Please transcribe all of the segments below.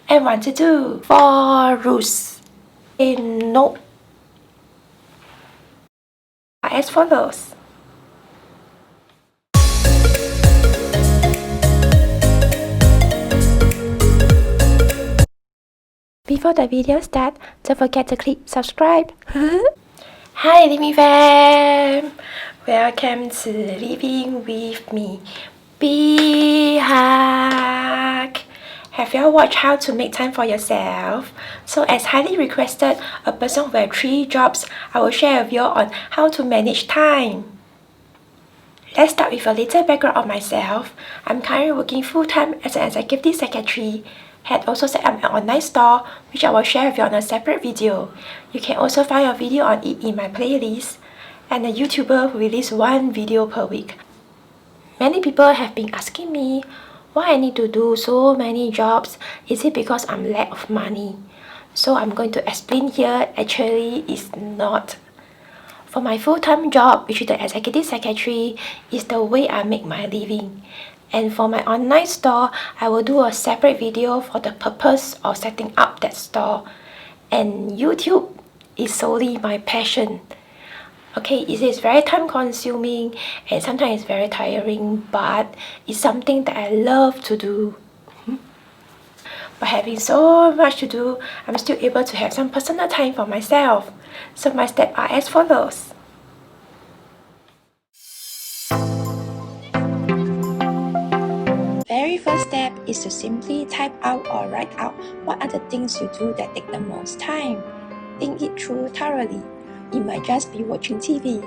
and want to do 4 rules in note as follows. Before the video starts, don't forget to click subscribe. Hi Living fam! Welcome to Living with Me. Big hug! Have you all watched How to Make Time for Yourself? So as highly requested, a person who has 3 jobs, I will share with you on how to manage time. Let's start with a little background of myself. I'm currently working full-time as an executive secretary. Had also set up an online store, which I will share with you on a separate video. You can also find a video on it in my playlist. And a YouTuber who releases 1 video per week. Many people have been asking me why I need to do so many jobs. Is it because I'm lack of money? So I'm going to explain here. Actually, it's not. For my full-time job, which is the executive secretary, is the way I make my living. And for my online store, I will do a separate video for the purpose of setting up that store. And YouTube is solely my passion. Okay, it is very time consuming and sometimes it's very tiring, but it's something that I love to do. But having so much to do, I'm still able to have some personal time for myself. So my steps are as follows. Very first step is to simply type out or write out what are the things you do that take the most time. Think it through thoroughly. It might just be watching TV.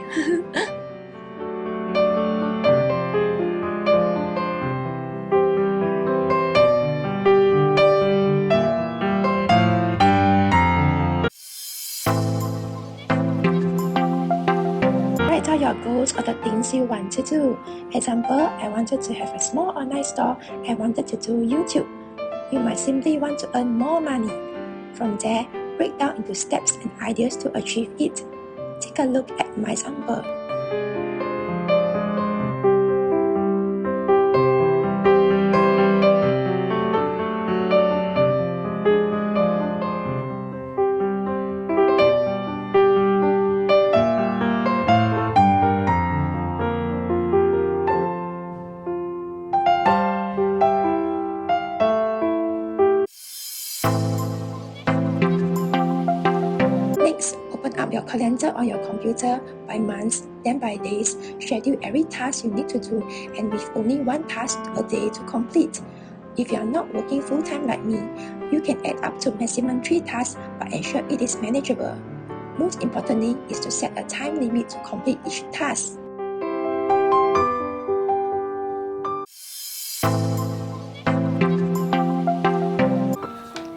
Write out your goals or the things you want to do. Example, I wanted to have a small online store. I wanted to do YouTube. You might simply want to earn more money. From there, break down into steps and ideas to achieve it. Take a look at my example. Next, open up your calendar on your computer by months, then by days. Schedule every task you need to do and with only 1 task a day to complete. If you are not working full-time like me, you can add up to maximum 3 tasks but ensure it is manageable. Most importantly is to set a time limit to complete each task.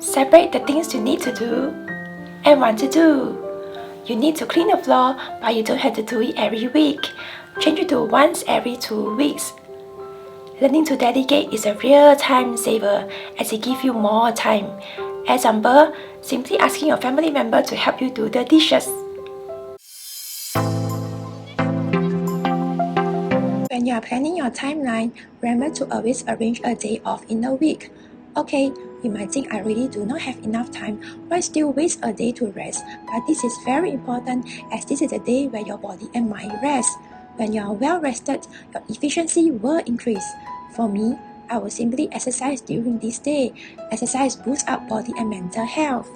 Separate the things you need to do and want to do. You need to clean the floor, but you don't have to do it every week. Change it to once every 2 weeks. Learning to delegate is a real time saver as it gives you more time. Example, simply asking your family member to help you do the dishes. When you are planning your timeline, remember to always arrange a day off in the week. Okay, you might think I really do not have enough time, why still waste a day to rest? But this is very important as this is a day where your body and mind rest. When you are well rested, your efficiency will increase. For me, I will simply exercise during this day. Exercise boosts up body and mental health.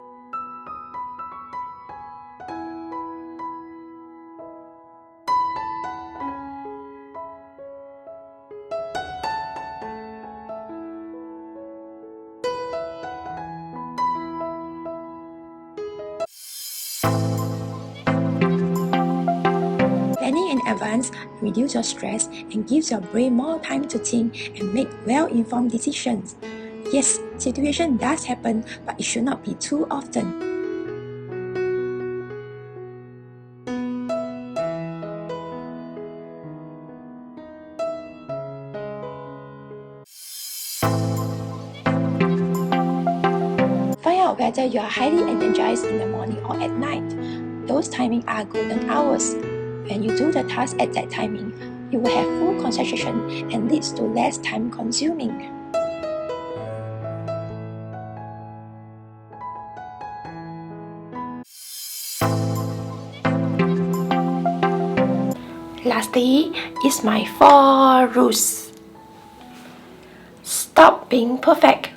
Planning in advance reduces your stress and gives your brain more time to think and make well-informed decisions. Yes, situation does happen, but it should not be too often. Find out whether you are highly energized in the morning or at night. Those timings are golden hours. When you do the task at that timing, you will have full concentration and leads to less time consuming. Lastly is my 4 rules. Stop being perfect.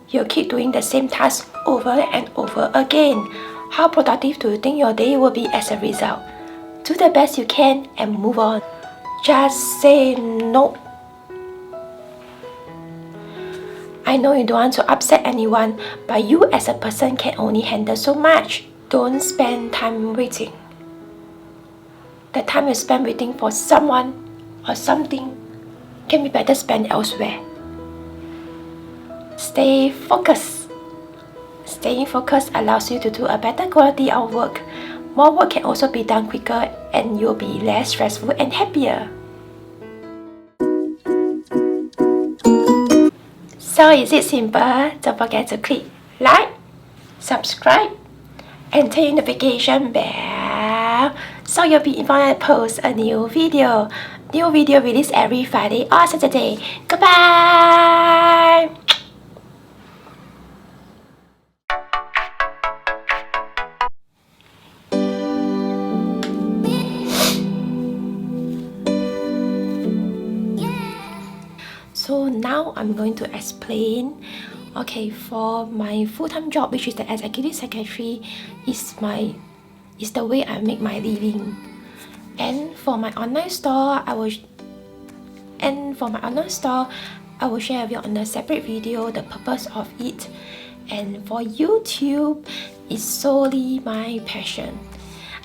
You keep doing the same task over and over again. How productive do you think your day will be as a result? Do the best you can and move on. Just say no. I know you don't want to upset anyone, but you as a person can only handle so much. Don't spend time waiting. The time you spend waiting for someone or something can be better spent elsewhere. Stay focused. Staying focused allows you to do a better quality of work. More work can also be done quicker and you'll be less stressful and happier. So is it simple? Don't forget to click like, subscribe, and turn the notification bell so you'll be informed when I post a new video. New video released every Friday or Saturday. Goodbye! So now I'm going to explain. Okay, for my full-time job, which is the executive secretary, is the way I make my living. And for my online store, I will share with you on a separate video the purpose of it. And for YouTube, it's solely my passion.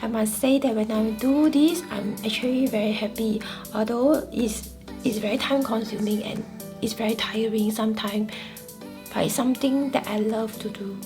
I must say that when I do this, I'm actually very happy, although it's very time consuming and it's very tiring sometimes, but it's something that I love to do.